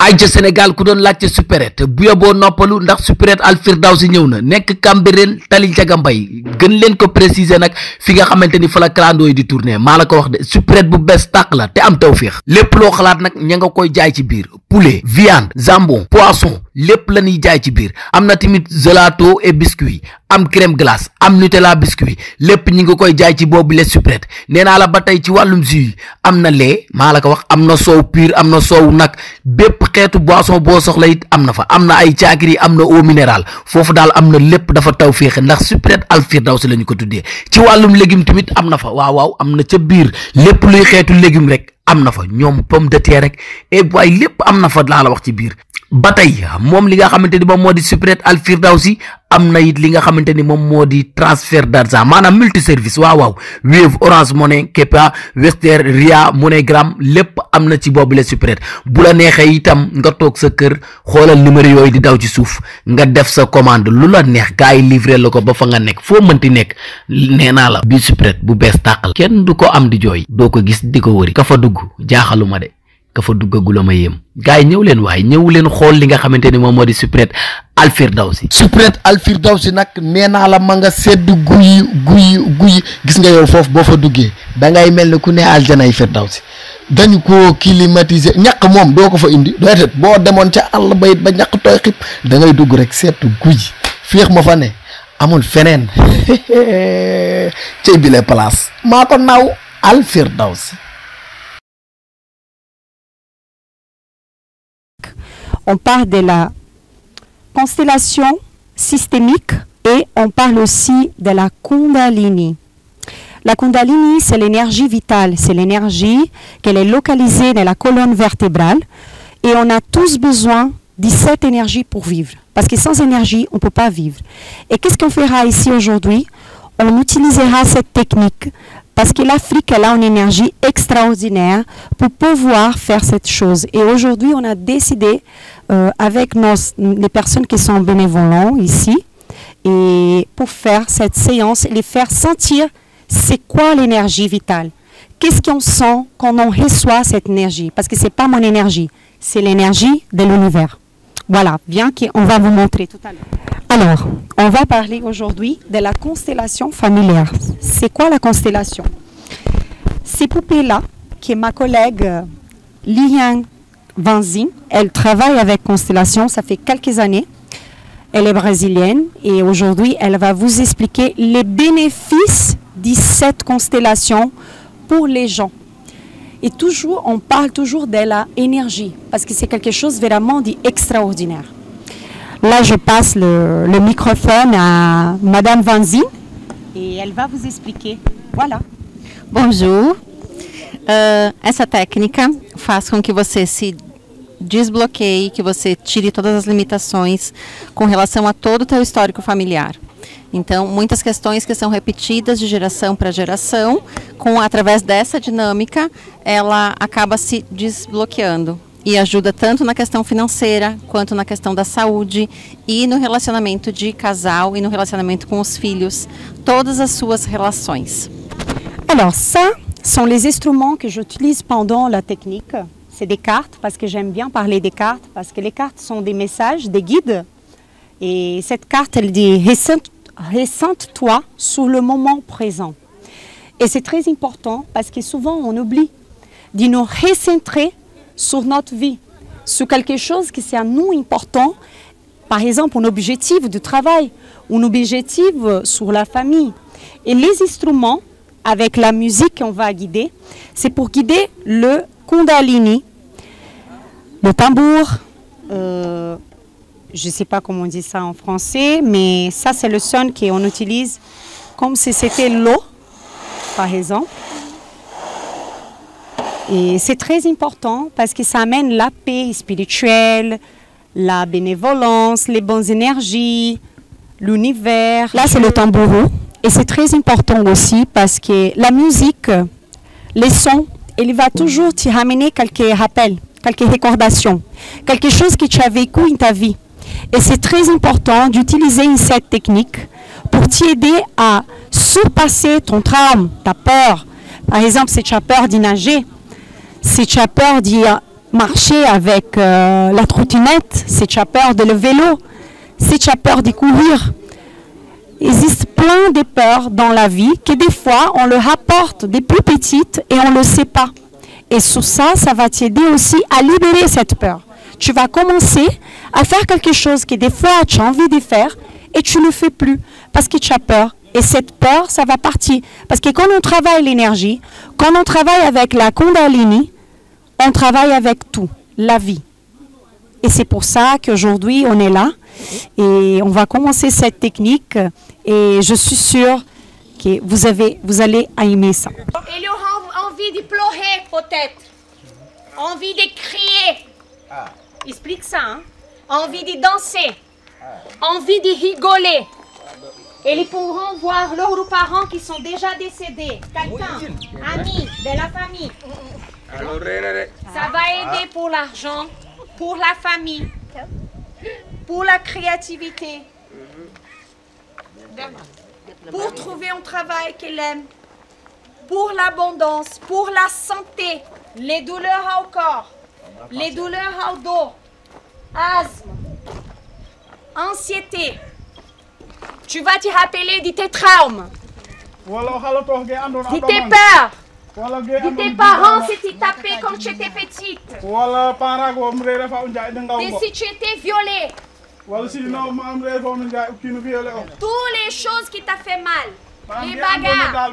ay ca Sénégal ku doon laajte supérette bu yoboo noppalu ndax supérette Al Firdawsi ñëw na nekk Cambérène tali Njaga Mbay gën leen ko préciser nag fi nga xamante ni fa la clando yi di tourner maa la ko wax de supérette bu bees tàq la te am tawféex lépp loo xalaat nag ña nga koy jaay ci biir poulet viande jambon poisson lépp la ñuy jaay ci biir am na tamit gelato et biscuit am crème glace am Nutella biscuit lépp ñi nga koy jaay ci boobu les supérette nee naa la ba tey ci wàllum jus am na lait maa la ko wax am na soow pur am na soow nag bépp xeetu boisson boo soxla it am na fa am na ay caakiri am na eau minérale foofu daal am na lépp dafa taw féexe ndax supérette Al Firdawsi la ñu ko tuddee ci wàllum légume tamit am na fa waaw am na ca biir lépp luy xeetu légume rek am na fa ñoom pomme de terre rek et waaye lépp am na fa laa la wax ci biir ba tey moom li nga xamante ni moom moo di supérette Al Firdawsi am na it li nga xamante ni moom moo di transfert d'argent maanaam multiservice waaw Wave Orange Money Kepa Western Ria MoneyGram lépp am na ci boobu la supérette bu la neexee itam nga toog sa kër xoolal numéro yooyu di daw ci suuf nga def sa commande lu la neex gars yi livré la ko ba fa nga nekk foo mënti nekk nee naa la bii supérette bu bees tàqal kenn du ko am di jooy doo ko gis di ko wëri ka fa dugg jaaxaluma de ka fa duggagula ma yéem gars yi ñëw leen waaye ñëw leen xool li nga xamante ni moom moo di supérette Al Firdawsi supérette Al Firdawsi nag nee naa la ma nga sedd guyi gis nga yow foofu boo fa duggee da ngay mel ne ku ne aljanay Firdawsi dañu ko climatiser ñaq moom doo ko fa indi doytet boo demoon ca àll bayit ba ñaq tooy xib da ngay dugg rek seetu guy féex ma fa ne amul feneen cey bile place maa ko naw Al Firdawsi. On parle de la constellation systémique et on parle aussi de la Kundalini. La Kundalini, c'est l'énergie vitale, c'est l'énergie qu'elle est localisée dans la colonne vertébrale et on a tous besoin de cette énergie pour vivre. Parce que sans énergie, on ne peut pas vivre. Et qu'est-ce qu'on fera ici aujourd'hui? On utilisera cette technique parce que l'Afrique, elle a une énergie extraordinaire pour pouvoir faire cette chose. Et aujourd'hui, on a décidé, avec les personnes qui sont bénévolents ici, et pour faire cette séance, les faire sentir c'est quoi l'énergie vitale. Qu'est-ce qu'on sent quand on reçoit cette énergie? Parce que ce n'est pas mon énergie, c'est l'énergie de l'univers. Voilà, bien qu'on va vous montrer tout à l'heure. Alors, on va parler aujourd'hui de la constellation familière. C'est quoi la constellation? Ces poupées-là, qui est ma collègue Lilian Vanzin, elle travaille avec constellation, ça fait quelques années. Elle est brésilienne et aujourd'hui, elle va vous expliquer les bénéfices de cette constellation pour les gens. Et toujours, on parle toujours de l'énergie, parce que c'est quelque chose vraiment d'extraordinaire. Là, je passe le microphone à Madame Vanzin e ela vai vous explicar. Voilà. Bonjour. Essa técnica faz com que você se desbloqueie, que você tire todas as limitações com relação a todo o teu histórico familiar. Então, muitas questões que são repetidas de geração para geração, através dessa dinâmica, ela acaba se desbloqueando. E ajuda tanto na questão financeira, quanto na questão da saúde e no relacionamento de casal e no relacionamento com os filhos, todas as suas relações. Alors, ça sont les instruments que j'utilise pendant la technique. C'est des cartes, parce que j'aime bien parler des cartes, parce que les cartes sont des messages, des guides. Et cette carte, elle dit « Ressente-toi sur le moment présent ». Et c'est très important, parce que souvent on oublie de nous recentrer sur notre vie, sur quelque chose qui c'est à nous important, par exemple un objectif de travail, un objectif sur la famille. Et les instruments, avec la musique qu'on va guider, c'est pour guider le Kundalini, le tambour, je ne sais pas comment on dit ça en français, mais ça c'est le son qu'on utilise comme si c'était l'eau, par exemple. Et c'est très important parce que ça amène la paix spirituelle, la bénévolence, les bonnes énergies, l'univers. Là, c'est le tambourou. Et c'est très important aussi parce que la musique, les sons, il va toujours te ramener quelques rappels, quelques recordations, quelque chose que tu as vécu dans ta vie. Et c'est très important d'utiliser cette technique pour t'aider à surpasser ton trauma, ta peur. Par exemple, si tu as peur de nager, si tu as peur de marcher avec la trottinette, si tu as peur de le vélo, si tu as peur de courir. Il existe plein de peurs dans la vie que des fois on le rapporte des plus petites et on ne le sait pas. Et sur ça, ça va t'aider aussi à libérer cette peur. Tu vas commencer à faire quelque chose que des fois tu as envie de faire et tu ne le fais plus parce que tu as peur. Et cette peur, ça va partir. Parce que quand on travaille l'énergie, quand on travaille avec la Kundalini, on travaille avec tout, la vie. Et c'est pour ça qu'aujourd'hui, on est là et on va commencer cette technique et je suis sûre que vous allez aimer ça. Il aura envie de pleurer peut-être, envie de crier. Explique ça, hein? Envie de danser, envie de rigoler. Et ils pourront voir leurs parents qui sont déjà décédés, quelqu'un, amis de la famille. Ça va aider pour l'argent, pour la famille, pour la créativité, pour trouver un travail qu'il aime, pour l'abondance, pour la santé, les douleurs au corps, les douleurs au dos, asthme, anxiété. Tu vas te rappeler de tes traumas, de tes peurs, de tes parents si tu tapais quand tu étais petite, de si tu étais violée, toutes les choses qui t'ont fait mal, les bagarres.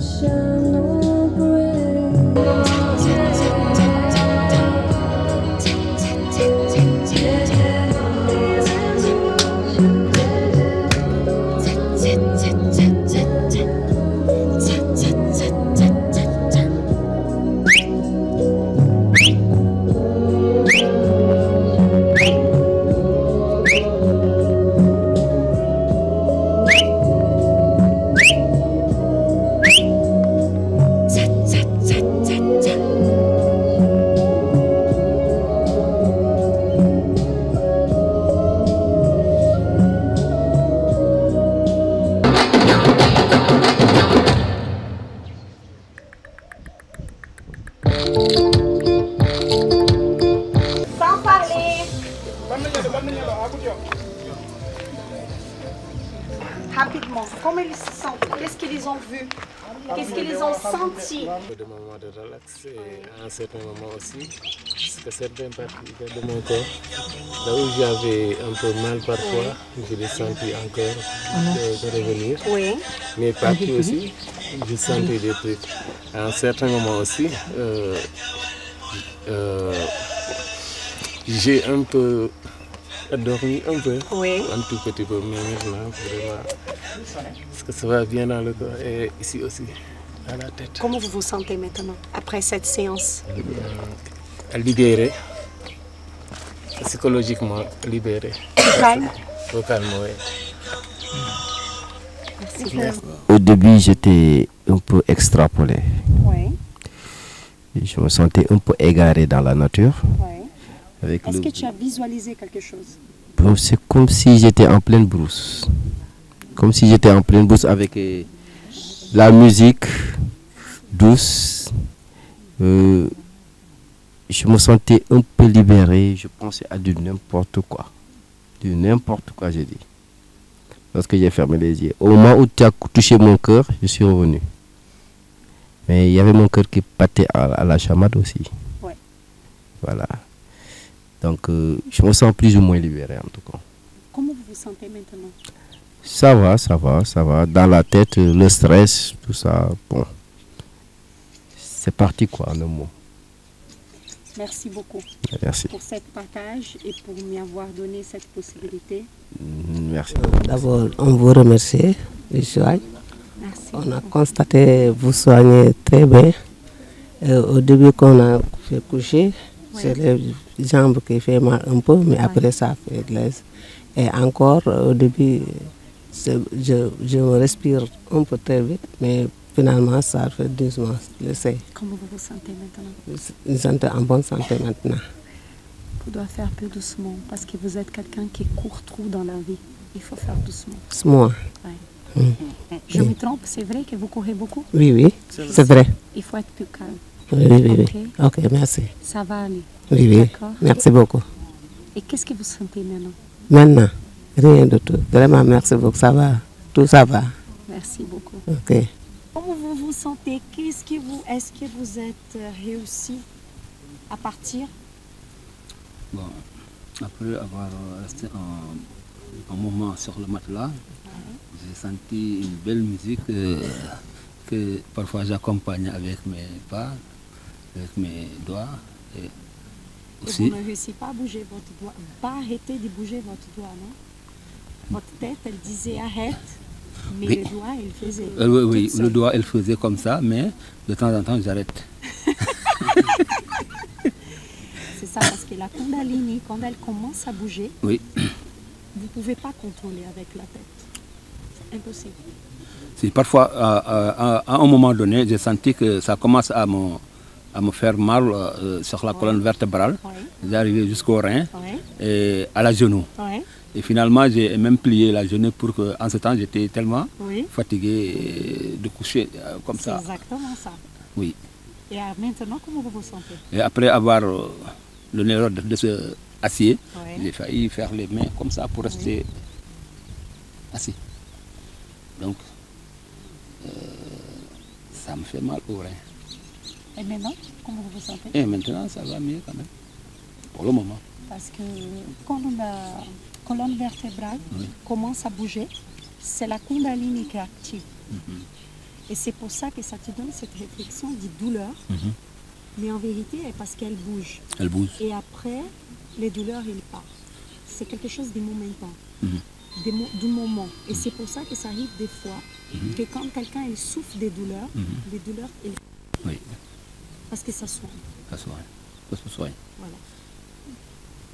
Shine. Sans parler. Rapidement, comment ils se sentent? Qu'est-ce qu'ils ont vu? Qu'est-ce qu'ils ont senti? Des moments de relax et à un certain moment aussi, parce que certaines parties de mon corps, là où j'avais un peu mal parfois, je l'ai senti encore de revenir. Oui. Mes parties aussi, je sentais des trucs. À un certain moment aussi, j'ai un peu dormi un peu, Oui. un tout petit peu, mais maintenant, vraiment, parce que ça va bien dans le corps et ici aussi, à la tête. Comment vous vous sentez maintenant, après cette séance? Libéré, psychologiquement libéré. Calme. Vocalement, oui. Merci. Au début, j'étais un peu extrapolé. Oui. Je me sentais un peu égaré dans la nature. Oui. Avec Est-ce le... que tu as visualisé quelque chose? Bon, c'est comme si j'étais en pleine brousse. Comme si j'étais en pleine brousse avec la musique douce. Je me sentais un peu libéré. Je pensais à du n'importe quoi. Du n'importe quoi, j'ai dit. Lorsque j'ai fermé les yeux. Au moment où tu as touché mon cœur, je suis revenu. Mais il y avait mon cœur qui battait à la chamade aussi. Ouais. Voilà. Donc, je me sens plus ou moins libéré en tout cas. Comment vous vous sentez maintenant? Ça va, ça va, ça va. Dans la tête, le stress, tout ça, bon. C'est parti quoi, en un mot. Merci beaucoup Merci. pour cet partage et pour m'avoir donné cette possibilité. Merci. D'abord, on vous remercie du soin. Merci. On a constaté vous soignez très bien. Au début, qu'on a fait coucher, c'est les jambes qui fait mal un peu, mais après ça fait de l'aise. Et encore, au début, je me respire un peu très vite, mais finalement, ça fait doucement. Comment vous vous sentez maintenant? Nous sommes en bonne santé maintenant. Vous devez faire plus doucement parce que vous êtes quelqu'un qui court trop dans la vie. Il faut faire doucement. Doucement. Ouais. Je me trompe, c'est vrai que vous courez beaucoup? Oui, oui, c'est vrai. Il faut être plus calme. Oui, oui, oui. Ok. Ok, merci. Ça va aller. Oui, oui. D'accord. Merci beaucoup. Et qu'est-ce que vous sentez maintenant? Maintenant, rien de tout. Vraiment, merci beaucoup. Ça va. Tout ça va. Merci beaucoup. Ok. Comment vous vous sentez? Est-ce que vous êtes réussi à partir? Bon, après avoir resté un moment sur le matelas, j'ai senti une belle musique que parfois j'accompagne avec mes pas, avec mes doigts. Et aussi, vous ne réussissez pas à bouger votre doigt. Pas arrêter de bouger votre doigt, non? Votre tête, elle disait arrête, mais oui. le doigt, il faisait. oui, le doigt, elle faisait comme ça, mais de temps en temps, j'arrête. C'est ça, parce que la Kundalini, quand elle commence à bouger, Oui. vous ne pouvez pas contrôler avec la tête. C'est impossible. Si parfois, à un moment donné, j'ai senti que ça commence à me faire mal sur la colonne vertébrale. J'ai arrivé jusqu'au rein et à la genou. Et finalement, j'ai même plié la genou pour que, en ce temps, j'étais tellement fatigué de coucher comme ça. C'est exactement ça. Oui. Et maintenant, comment vous vous sentez? Et après avoir le l'erreur de se assis, j'ai failli faire les mains comme ça pour rester assis. Donc, ça me fait mal au rein. Et maintenant, comment vous vous sentez? Et maintenant, ça va mieux quand même, pour le moment. Parce que quand la colonne vertébrale commence à bouger, c'est la Kundalini qui est active. Et c'est pour ça que ça te donne cette réflexion de douleur. Mais en vérité, c'est parce qu'elle bouge. Elle bouge. Et après, les douleurs, elles partent. C'est quelque chose de momentan, du moment. Et c'est pour ça que ça arrive des fois que quand quelqu'un il souffre des douleurs, les douleurs, elles... Oui. Parce que ça soigne. Ça soigne. Ça se soigne. Voilà.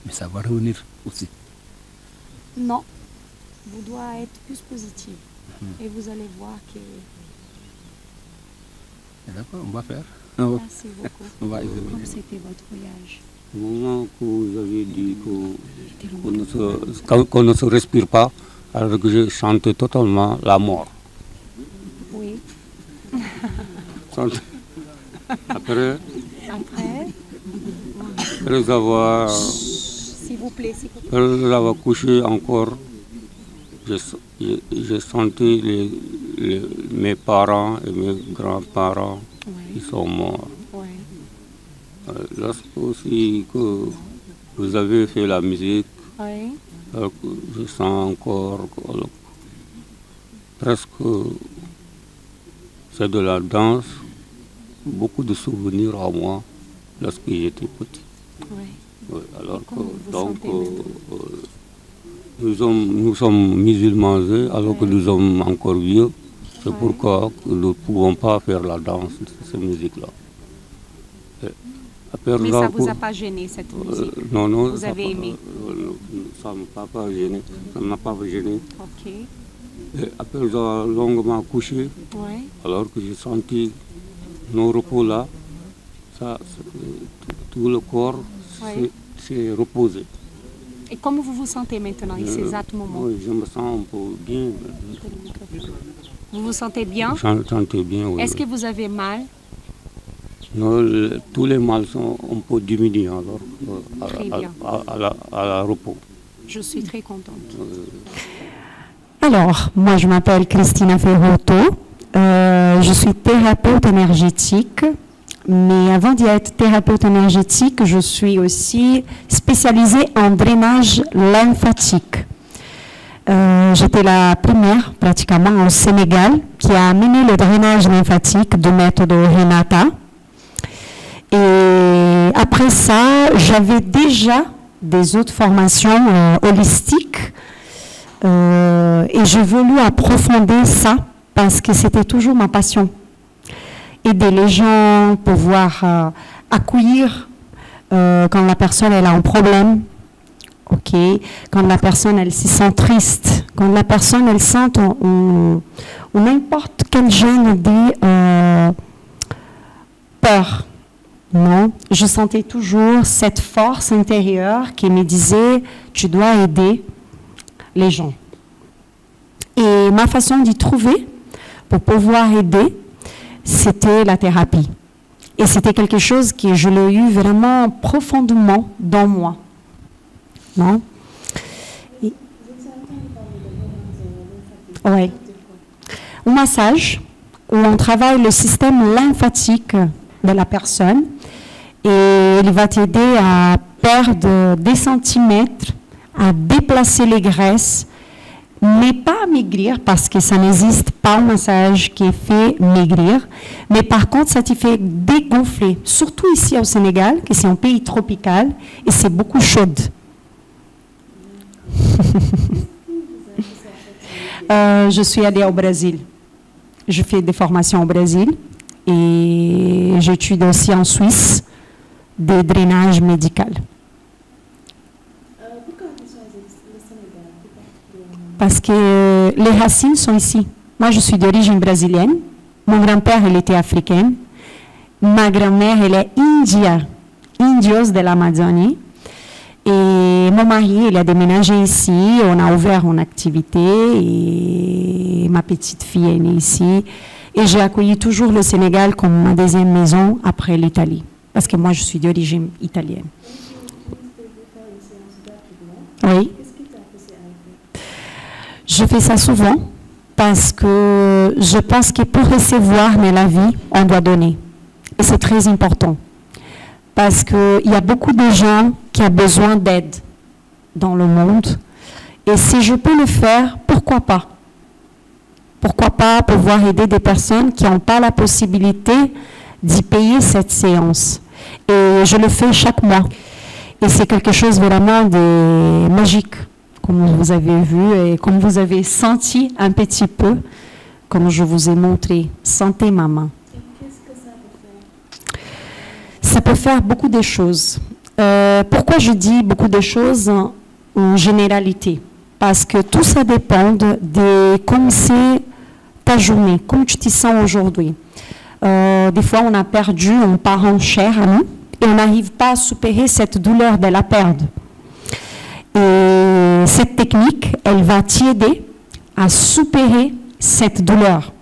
Mais ça va revenir aussi. Non. Vous devez être plus positif. Et vous allez voir que... D'accord, on va faire. Merci beaucoup. On va examiner. Comme c'était votre voyage? Au moment que vous avez dit qu'on ne se respire pas, alors que je chante totalement la mort. Oui. Après, Après, Après avoir, s'il vous plaît, après avoir couché encore, j'ai senti mes parents et mes grands-parents qui sont morts. Lorsque aussi que vous avez fait la musique, je sens encore presque c'est de la danse, beaucoup de souvenirs à moi lorsque j'étais petit. Oui, alors que, donc, nous sommes musulmans, alors que nous sommes encore vieux. C'est pourquoi nous ne pouvons pas faire la danse de cette musique-là. Mais ça ne vous a pas gêné, cette musique? Non, non. Vous avez aimé? Ça ne m'a pas gêné. Ça ne m'a pas gêné. Ok. Et après avoir longuement couché, alors que j'ai senti nos repos là, tout le corps s'est reposé. Et comment vous vous sentez maintenant, à ces exacts moments? Oui, je me sens un peu bien. Vous vous sentez bien? Je me sentais bien, oui. Est-ce que vous avez mal? Non, tous les mal sont un peu diminués alors, à la repos. Je suis très contente. Alors, moi je m'appelle Cristina Ferrotto, je suis thérapeute énergétique, mais avant d'être thérapeute énergétique, je suis aussi spécialisée en drainage lymphatique. J'étais la première pratiquement au Sénégal qui a amené le drainage lymphatique de méthode Renata. Et après ça, j'avais déjà des autres formations holistiques et j'ai voulu approfondir ça parce que c'était toujours ma passion. Aider les gens, pouvoir accueillir quand la personne elle a un problème, quand la personne elle se sent triste, quand la personne elle sent ou n'importe quel genre de peur. Non, je sentais toujours cette force intérieure qui me disait « tu dois aider les gens ». Et ma façon d'y trouver, pour pouvoir aider, c'était la thérapie. Et c'était quelque chose que je l'ai eu vraiment profondément dans moi. Non? Oui. Un massage où on travaille le système lymphatique de la personne et il va t'aider à perdre des centimètres, à déplacer les graisses, mais pas à maigrir parce que ça n'existe pas un massage qui fait maigrir, mais par contre ça te fait dégonfler, surtout ici au Sénégal, qui c'est un pays tropical et c'est beaucoup chaud. Je suis allée au Brésil. Je fais des formations au Brésil et j'étudie aussi en Suisse des drainages médicaux. Pourquoi vous choisissez le Sénégal? Parce que les racines sont ici. Moi, je suis d'origine brésilienne. Mon grand-père, il était africain. Ma grand-mère, elle est indios de l'Amazonie. Et mon mari, il a déménagé ici. On a ouvert une activité et ma petite fille est née ici. Et j'ai accueilli toujours le Sénégal comme ma deuxième maison après l'Italie. Parce que moi, je suis d'origine italienne. Oui. Je fais ça souvent parce que je pense que pour recevoir dans la vie, on doit donner. Et c'est très important. Parce qu'il y a beaucoup de gens qui ont besoin d'aide dans le monde. Et si je peux le faire, pourquoi pas? Pourquoi pas pouvoir aider des personnes qui n'ont pas la possibilité d'y payer cette séance? Et je le fais chaque mois. Et c'est quelque chose vraiment de magique, comme vous avez vu et comme vous avez senti un petit peu, comme je vous ai montré. Sentez ma main. Qu'est-ce que ça peut faire? Ça peut faire beaucoup de choses. Pourquoi je dis beaucoup de choses en généralité? Parce que tout ça dépend de comment c'est ta journée, comment tu te sens aujourd'hui. Des fois, on a perdu un parent cher à nous et on n'arrive pas à supérer cette douleur de la perte. Et cette technique, elle va t'aider à supérer cette douleur.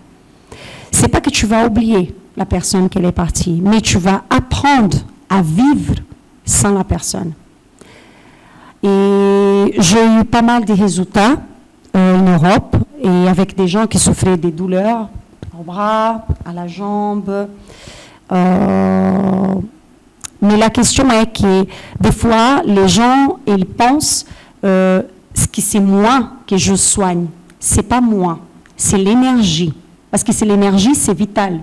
C'est pas que tu vas oublier, la personne qui est partie, mais tu vas apprendre à vivre sans la personne. Et j'ai eu pas mal de résultats en Europe, et avec des gens qui souffraient des douleurs au bras, à la jambe. Mais la question est que des fois, les gens, ils pensent que c'est moi que je soigne. C'est pas moi, c'est l'énergie. Parce que c'est l'énergie, c'est vital.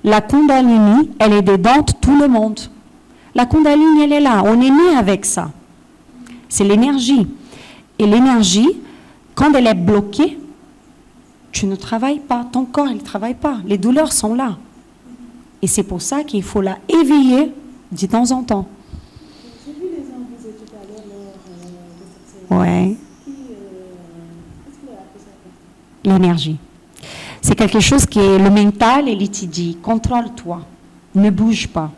La Kundalini, elle est dedans de tout le monde. La Kundalini, elle est là. On est né avec ça. C'est l'énergie. Et l'énergie, quand elle est bloquée, tu ne travailles pas. Ton corps, il ne travaille pas. Les douleurs sont là. Et c'est pour ça qu'il faut la éveiller de temps en temps. J'ai vu les gens vous tout à l'heure lors de cette séance. Ouais. Qu'est-ce qu'il a appelé ça? L'énergie. C'est quelque chose qui est le mental et il te dit, contrôle-toi, ne bouge pas.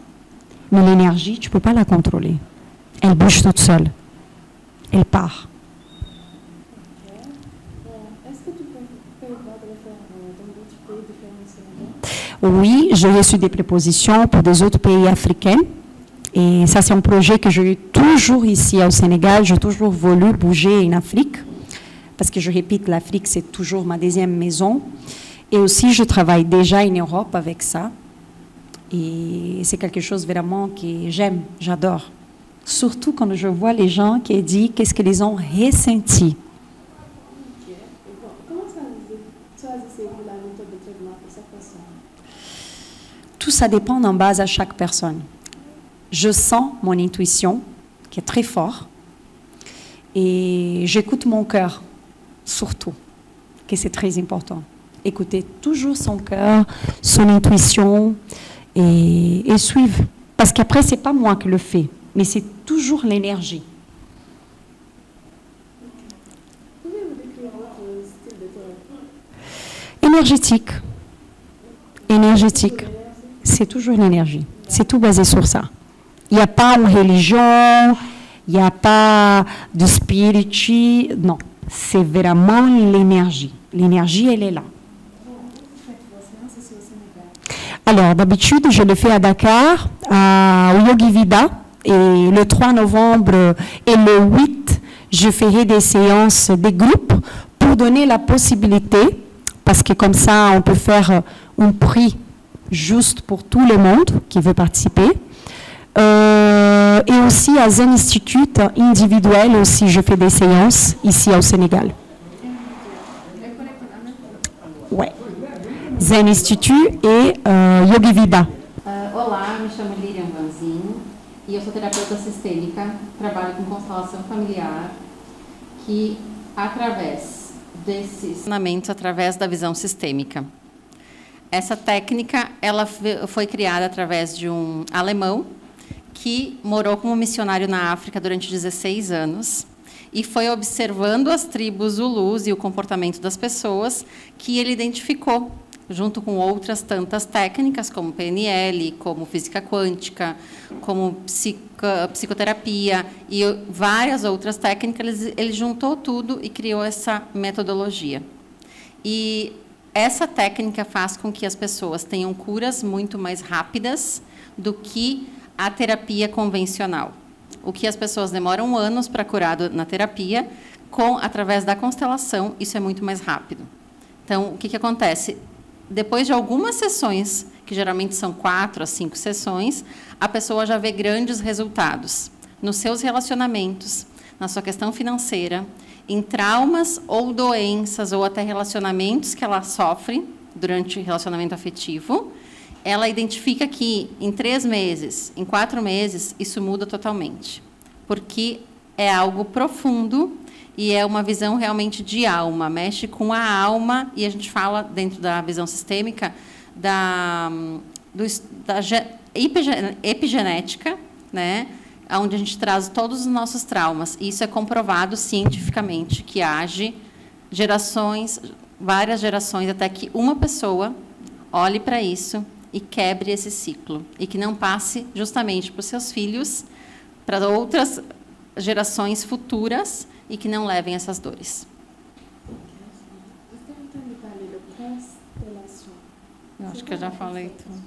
Mais l'énergie, tu ne peux pas la contrôler. Elle bouge toute seule. Elle part. Est-ce que tu peux prévoir de le faire dans d'autres pays différents du Sénégal? Oui, j'ai reçu des propositions pour des autres pays africains. Et ça, c'est un projet que j'ai eu toujours ici au Sénégal. J'ai toujours voulu bouger en Afrique. Parce que je répète, l'Afrique, c'est toujours ma deuxième maison. Et aussi, je travaille déjà en Europe avec ça. Et c'est quelque chose vraiment que j'aime, j'adore. Surtout quand je vois les gens qui disent qu'est-ce qu'ils ont ressenti. Comment choisissez-vous la méthode de traitement pour chaque personne? Tout ça dépend en base à chaque personne. Je sens mon intuition, qui est très forte, et j'écoute mon cœur, surtout, que c'est très important. Écouter toujours son cœur, son intuition, et suivre. Parce qu'après, ce n'est pas moi qui le fais, mais c'est toujours l'énergie. Pouvez-vous décrire votre style de thérapie? Énergétique. Énergétique. C'est toujours l'énergie. C'est tout basé sur ça. Il n'y a pas une religion, il n'y a pas de spirit, non. C'est vraiment l'énergie. L'énergie, elle est là. Alors, d'habitude, je le fais à Dakar, au Yogi Vida, et le 3 novembre et le 8, je ferai des séances des groupes pour donner la possibilité, parce que comme ça, on peut faire un prix juste pour tout le monde qui veut participer. Et aussi à Zen Institute individuel aussi, je fais des séances ici au Sénégal. Ouais. Zen Institute e Yogi Vida. Olá, me chamo Lilian Vanzin e eu sou terapeuta sistêmica, trabalho com constelação familiar, que através desses ensinamentos, através da visão sistêmica. Essa técnica ela foi criada através de um alemão que morou como missionário na África durante 16 anos e foi observando as tribos Zulus e o comportamento das pessoas que ele identificou, junto com outras tantas técnicas, como PNL, como física quântica, como psicoterapia e várias outras técnicas. Ele juntou tudo e criou essa metodologia. E essa técnica faz com que as pessoas tenham curas muito mais rápidas do que a terapia convencional. O que as pessoas demoram anos para curar na terapia, através da constelação, isso é muito mais rápido. Então, o que acontece? Depois de algumas sessões, que geralmente são 4 a 5 sessões, a pessoa já vê grandes resultados nos seus relacionamentos, na sua questão financeira, em traumas ou doenças ou até relacionamentos que ela sofre durante o relacionamento afetivo. Ela identifica que em 3 meses, em 4 meses, isso muda totalmente, porque é algo profundo e é uma visão realmente de alma, mexe com a alma, e a gente fala, dentro da visão sistêmica, da epigenética, né, onde a gente traz todos os nossos traumas. E isso é comprovado cientificamente, que age gerações, várias gerações, até que uma pessoa olhe para isso e quebre esse ciclo, e que não passe justamente para os seus filhos, para outras gerações futuras, e que não levem essas dores. Eu acho que eu já falei tudo.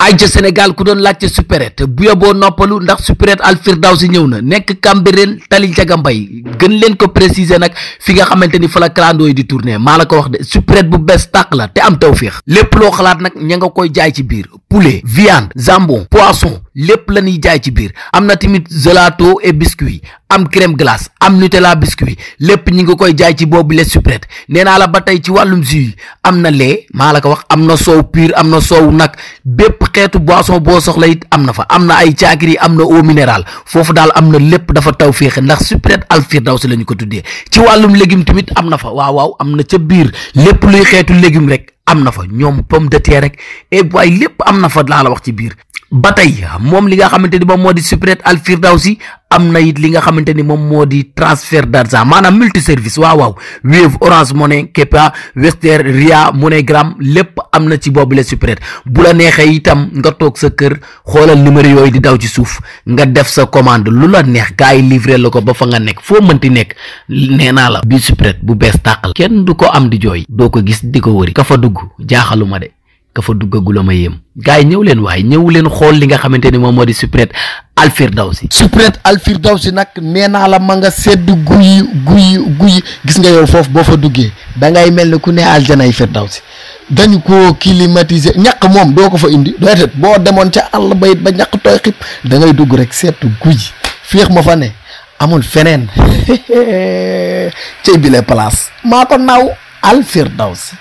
ay ca Sénégal ku doon laajte supérette bu yoboo noppalu ndax supérette Al Firdawsi ñëw na nekk Cambérène tali Njaga Mbay gën leen ko préciser nag fi nga xamante ni fa la clando yi di tourner maa la ko wax de supérette bu bees tàq la te am tawféex lépp loo xalaat nag ña nga koy jaay ci biir poulet viande jambon poisson lépp la ñuy jaay ci biir am na tamit gelato et biscuit am crème glace am Nutella biscuit lépp ñi ngi koy jaay ci boobu les supérette nee naa la ba tey ci wàllum jus am na lait maa la ko wax am na soow pur am na soow nag bépp xeetu boisson boo soxla it am na fa am na ay caakiri am na eau minérale foofu daal am na lépp dafa taw féexe ndax supérette Al Firdawsi la ñu ko tuddee ci wàllum légume tamit am na fa waaw am na ca biir lépp luy xeetu légume rek am na fa ñoom pomme de terre rek et waaye lépp am na fa laa la wax ci biir ba tey moom li nga xamante ni moom moo di supérette Al Firdawsi am na it li nga xamante ni moom moo di transfert d'argent maanaam multiservice waaw Wave Orange Money Kepa Western Ria MoneyGram lépp am na ci boobu la supérette bu la neexee itam nga toog sa kër xoolal numéro yooyu di daw ci suuf nga def sa commande lu la neex gars yi livré la ko ba fa nga nekk foo mënti nekk nee naa la bi supérette bu bees tàqal kenn du ko am di jooy doo ko gis di ko wëri ka fa dugg jaaxaluma de ka fa duggagula ma yéem gars yi ñëw leen waaye ñëw leen xool li nga xamante ni moom moo di supérette Al Firdawsi supérette Al Firdawsi nag nee naa la ma nga sedd guy gis nga yow foofu boo fa duggee da ngay mel ni ku ne aljanay Firdawsi dañu ko climatiser ñaq moom doo ko fa indi doytet boo demoon ca àll bayit ba ñaq tooy xib da ngay dugg rek seetu guy féex ma fa ne amul feneen cey bile place maa ko naaw Al Firdawsi